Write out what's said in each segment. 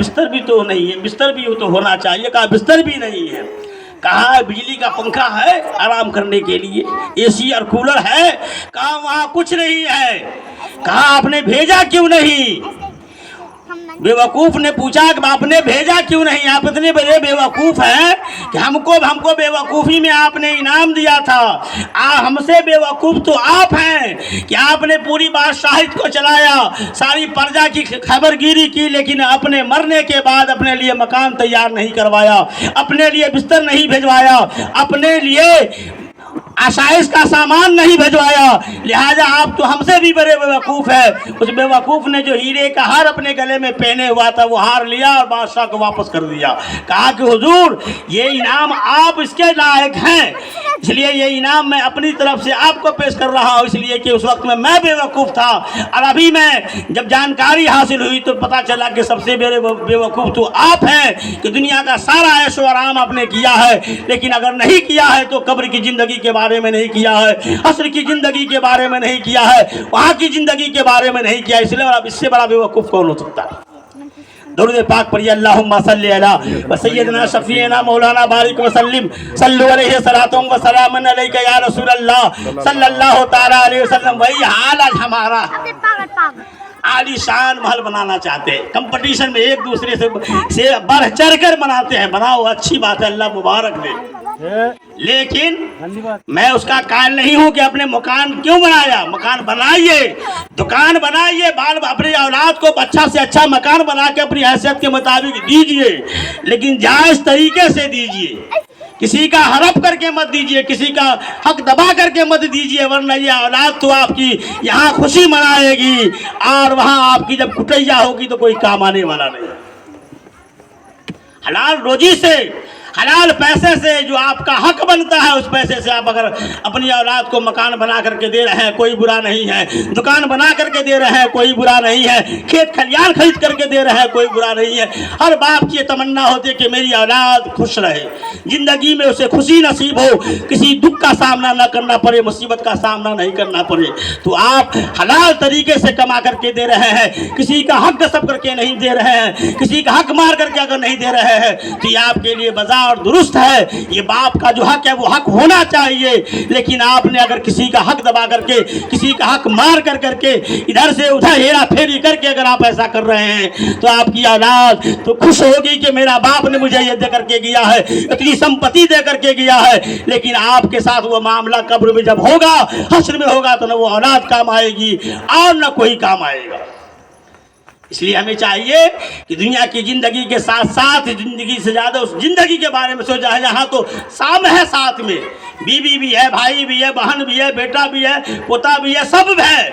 بستر بھی تو نہیں ہے، بستر بھی تو ہونا چاہیے، کہا بستر بھی نہیں ہے، کہا بجلی کا پنکھا ہے آرام کرنے کے لیے، اے سی اور کولر ہے، کہا وہاں کچھ نہیں ہے، کہا آپ نے بھیجا کیوں نہیں؟ بیوقوف نے پوچھا کہ آپ نے بھیجا کیوں نہیں؟ آپ اتنے بڑے بیوقوف ہیں کہ ہم کو بیوقوفی میں آپ نے انعام دیا تھا، ہم سے بیوقوف تو آپ ہیں کہ آپ نے پوری بادشاہیت کو چلایا، ساری پرجا کی خبر گیری کی، لیکن اپنے مرنے کے بعد اپنے لیے مکان تیار نہیں کروایا، اپنے لیے بستر نہیں بھجوایا، اپنے لیے آسائش کا سامان نہیں بھجوایا، لہذا آپ تو ہم سے بھی بڑے بیوقوف ہیں۔ اس بیوقوف نے جو ہیرے کا ہار اپنے گلے میں پہنے ہوا تھا وہ ہار لیا اور بادشاہ کو واپس کر دیا، کہا کہ حضور یہ انعام آپ اس کے لائق ہیں، اس لیے یہ انعام میں اپنی طرف سے آپ کو پیش کر رہا ہوں، اس لیے کہ اس وقت میں بیوقوف تھا، اور ابھی میں جب جانکاری حاصل ہوئی تو پتا چلا کہ سب سے بڑے بیوقوف تو آپ ہیں کہ دنیا کا سارا عیش و آرام آپ نے کیا ہے، لیکن اگر نہیں کیا ہے تو قبر کی زندگی کے بارے میں نہیں کیا ہے، حشر کی زندگی کے بارے میں نہیں کیا ہے، وہاں کی زندگی کے بارے میں نہیں کیا، اس لیے اب اس سے بڑا بیوقوف کون ہو سکتا ہے؟ درود پاک پڑھیے، اللہم صلی علی سیدنا شفیعنا مولانا بارک وسلم، صلو علیہ صلاۃ و سلام علیک یا رسول اللہ صلی اللہ تعالی علیہ وسلم۔ وہی حال آج ہمارا، عالی شان محل بنانا چاہتے ہیں، کمپٹیشن میں ایک دوسرے سے بڑھ چڑھ کر بناتے ہیں، بناؤ اچھی بات ہے، اللہ مبارک دے، لیکن میں اس کا قائل نہیں ہوں کہ اپنے مکان کیوں بنایا، مکان بنائیے، دکان بنائیے، اپنی اولاد کو اچھا سے اچھا مکان بنا کے اپنی حیثیت کے مطابق دیجئے، لیکن جائز طریقے سے دیجئے، کسی کا ہڑپ کر کے مت دیجئے، کسی کا حق دبا کر کے مت دیجئے، ورنہ یہ اولاد تو آپ کی یہاں خوشی منائے گی اور وہاں آپ کی جب کٹیا ہوگی تو کوئی کام آنے والا نہیں۔ حلال روزی سے، حلال پیسے سے جو آپ کا حق بنتا ہے، اس پیسے سے آپ اگر اپنی اولاد کو مکان بنا کر کے دے رہے ہیں کوئی برا نہیں ہے، دکان بنا کر کے دے رہے ہیں کوئی برا نہیں ہے، کھیت کھلیان خرید کر کے دے رہے ہیں کوئی برا نہیں ہے۔ ہر باپ کی یہ تمنا ہوتی ہے کہ میری اولاد خوش رہے، زندگی میں اسے خوشی نصیب ہو، کسی دکھ کا سامنا نہ کرنا پڑے، مصیبت کا سامنا نہیں کرنا پڑے، تو آپ حلال طریقے سے کما کر کے دے رہے ہیں، کسی کا حق غصب کر کے نہیں دے رہے ہیں، کسی کا حق مار کر کے اگر نہیں دے رہے ہیں تو یہ آپ کے لیے بازار اور درست ہے، یہ باپ کا جو حق ہے وہ حق ہونا چاہیے، لیکن آپ نے اگر کسی کا حق دبا کر کے، کسی کا حق مار کر کے، ادھر سے ادھر ہیرا پھیری کر کے اگر آپ ایسا کر رہے ہیں تو آپ کی اولاد تو خوش ہوگی کہ میرا باپ نے مجھے یہ دے کر کے گیا ہے، اتنی سمپتی دے کر کے گیا ہے، لیکن آپ کے ساتھ وہ معاملہ قبر میں جب ہوگا، حشر میں ہوگا تو نہ وہ اولاد کام آئے گی اور نہ کوئی کام آئے گا۔ اس لیے ہمیں چاہیے کہ دنیا کی زندگی کے ساتھ ساتھ زندگی سے زیادہ اس زندگی کے بارے میں سوچا ہے جہاں تو سام ہے، ساتھ میں بیوی بھی ہے، بھائی بھی ہے، بہن بھی ہے، بیٹا بھی ہے، پوتا بھی ہے، سب ہے،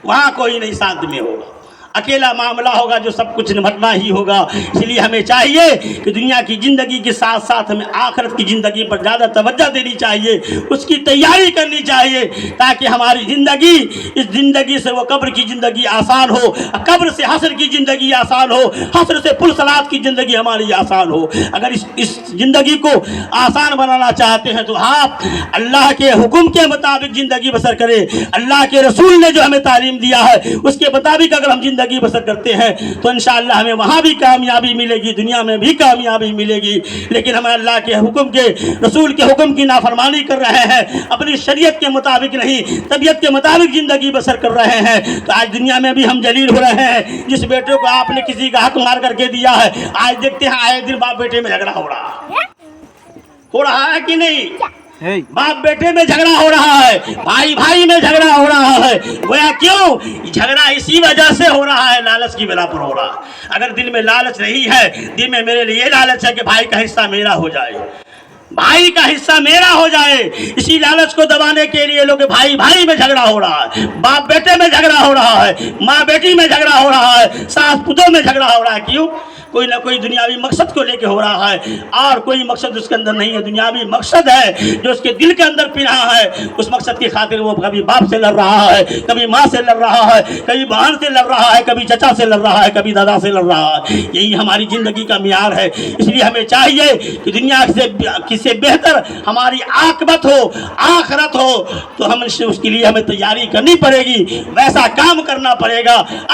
وہاں کوئی نہیں ساتھ میں ہوگا، اکیلا معاملہ ہوگا جو سب کچھ نمٹنا ہی ہوگا۔ اس لیے ہمیں چاہیے کہ دنیا کی زندگی کے ساتھ ساتھ ہمیں آخرت کی زندگی پر زیادہ توجہ دینی چاہیے، اس کی تیاری کرنی چاہیے، تاکہ ہماری زندگی، اس زندگی سے وہ قبر کی زندگی آسان ہو، قبر سے حشر کی زندگی آسان ہو، حشر سے پرصلات کی زندگی ہماری آسان ہو۔ اگر اس زندگی کو آسان بنانا چاہتے ہیں تو آپ اللہ کے حکم کے مطابق زندگی بسر کریں، اللہ کے رسول نے جو ہمیں تعلیم دیا ہے اس کے مطابق اگر ہم زندگی بسر کرتے ہیں تو انشاءاللہ ہمیں وہاں بھی کامیابی ملے گی، دنیا میں بھی کامیابی ملے گی۔ لیکن ہم اللہ کے حکم کے، رسول کے حکم کی نافرمانی کر رہے ہیں، اپنی شریعت کے مطابق نہیں، طبیعت کے مطابق زندگی بسر کر رہے ہیں، تو آج دنیا میں بھی ہم ذلیل ہو رہے ہیں۔ جس بیٹے کو آپ نے کسی کا حق مار کر کے دیا ہے، آج دیکھتے ہیں آئے دن باپ بیٹے میں جھگڑا ہو رہا ہے کہ نہیں؟ باپ بیٹے میں جھگڑا ہو رہا ہے، بھائی بھائی میں جھگڑا ہو رہا ہے، گویا کیوں جھگڑا اسی وجہ سے ہو رہا ہے، لالچ کی بنا پر ہو رہا ہے۔ اگر دل میں لالچ نہیں ہے، دل میں میرے لیے لالچ ہے کہ بھائی کا حصہ میرا ہو جائے، بھائی کا حصہ میرا ہو جائے، اسی لالچ کو دبانے کے لیے لوگ بھائی بھائی میں جھگڑا ہو رہا ہے، باپ بیٹے میں جھگڑا ہو رہا ہے، ماں بیٹی میں جھگڑا ہو رہا ہے، ساس پتوں میں جھگڑا ہو رہا ہے۔ کیوں؟ کوئی نہ کوئی دنیاوی مقصد کو لے کے ہو رہا ہے، اور کوئی مقصد اس کے اندر نہیں ہے، دنیاوی مقصد ہے جو اس کے دل کے اندر پی رہا ہے، اس مقصد کی خاطر وہ کبھی باپ سے لڑ رہا ہے، کبھی ماں سے لڑ رہا ہے، کبھی بہن سے لڑ رہا ہے، کبھی چچا سے لڑ رہا ہے، کبھی دادا سے لڑ رہا ہے۔ یہی ہماری زندگی کا معیار ہے۔ اس لیے ہمیں چاہیے کہ دنیا سے بہتر ہماری عاقبت ہو، آخرت ہو، تو ہم اس کے لیے ہمیں تیاری کرنی پڑے گی، ویسا کام کرنا پڑے گا۔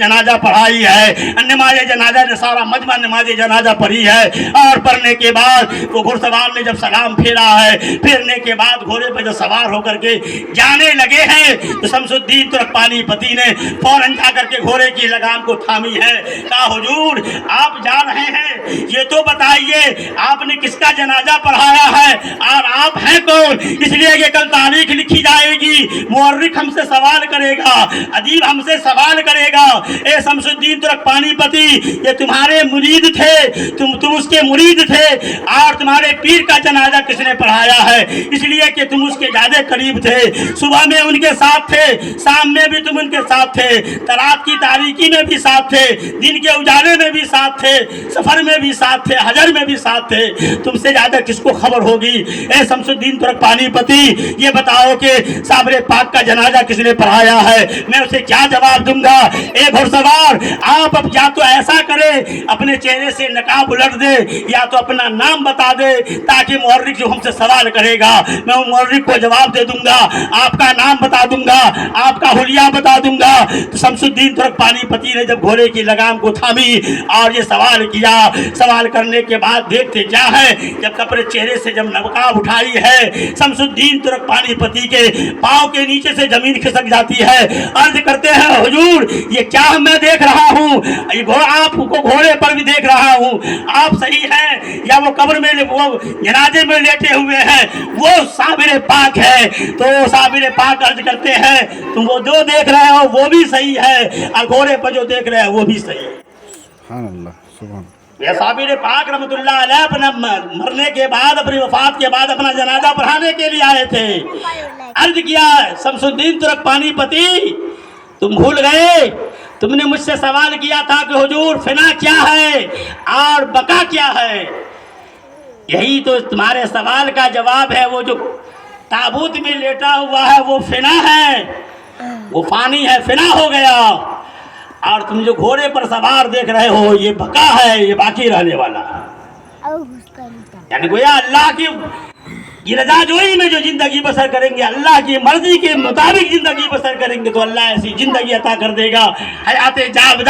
جنازہ پڑھائی ہے، نماز جنازہ نے سارا مجمع نماز جنازہ پڑھی ہے، اور پڑھنے کے بعد وہ گھڑ سوار نے جب سلام پھیرا ہے، پھیرنے کے بعد گھوڑے پہ جب سوار ہو کر کے جانے لگے ہیں تو شمس الدین ترک پانی پتی نے فوراً جا کر کے گھوڑے کی لگام کو تھامی ہے، کہا حضور آپ جا رہے ہیں، یہ تو بتائیے آپ نے کس کا جنازہ پڑھایا ہے اور آپ ہیں کون؟ اس لیے کہ کل تاریخ لکھی جائے گی، مورخ ہم سے سوال کرے گا، ادیب ہم سے سوال کرے گا، اے شمس الدین ترک پانی پتی یہ تمہارے مرید تھے، تم اس کے مرید تھے، اور تمہارے پیر کا جنازہ کس نے پڑھایا ہے؟ اس لیے کہ تم اس کے زیادہ قریب تھے، صبح میں ان کے ساتھ تھے، شام میں بھی تم ان کے ساتھ تھے، رات کی تاریکی میں بھی ساتھ تھے، دن کے اجالے میں بھی ساتھ تھے، سفر میں بھی ساتھ تھے، حجر میں بھی ساتھ تھے، تم سے زیادہ کس کو خبر ہوگی؟ اے شمس الدین ترک پانی پتی یہ بتاؤ کہ صابر پاک کا جنازہ کس نے پڑھایا ہے؟ میں اسے کیا جواب دوں گا؟ اے گھڑ سوار آپ اب یا تو ایسا کرے اپنے چہرے سے نقاب الٹ دے یا تو اپنا نام بتا دے تاکہ مورخ جو ہم سے سوال کرے گا میں ان مورخ کو جواب دے دوں گا، آپ کا نام بتا دوں گا، آپ کا حلیہ بتا دوں گا۔ تو شمس الدین ترک پانی پتی نے جب گھوڑے کی لگام کو تھامی اور یہ سوال کیا، سوال کرنے کے بعد دیکھتے کیا ہے جب اپنے چہرے سے جب نقاب اٹھائی ہے شمس الدین ترک پانی پتی کے پاؤں کے نیچے سے زمین کھسک جاتی ہے، عرض کرتے ہیں حضور یہ کیا میں دیکھ رہا ہوں؟ آپ کو گھوڑے پر بھی دیکھ رہا ہوں، آپ صحیح ہیں یا وہ قبر میں وہ جنازے میں لیٹے ہوئے ہیں وہ صابر پاک ہے؟ تو صابر پاک عرض کرتے ہیں تم وہ جو دیکھ رہے ہو وہ بھی صحیح ہے اور گھوڑے پر جو دیکھ رہے ہیں وہ بھی صحیح ہے۔ سبحان اللہ سبحان یہ صابر پاک رحمۃ اللہ علیہ اپنا مرنے کے بعد اپنی وفات کے بعد اپنا جنازہ پڑھانے کے لیے آئے تھے، عرض کیا شمس الدین ترک پانی پتی تم بھول گئے، تم نے مجھ سے سوال کیا تھا کہ حضور فنا کیا ہے اور بقا کیا ہے؟ یہی تو تمہارے سوال کا جواب ہے، وہ جو تابوت میں لیٹا ہوا ہے وہ فنا ہے، وہ فانی ہے، فنا ہو گیا، اور تم جو گھوڑے پر سوار دیکھ رہے ہو یہ بقا ہے، یہ باقی رہنے والا ہے۔ یعنی گویا اللہ کی رضا جوئی میں جو زندگی بسر کریں گے، اللہ کی مرضی کے مطابق زندگی بسر کریں گے تو اللہ ایسی زندگی عطا کر دے گا، حیات جاودہ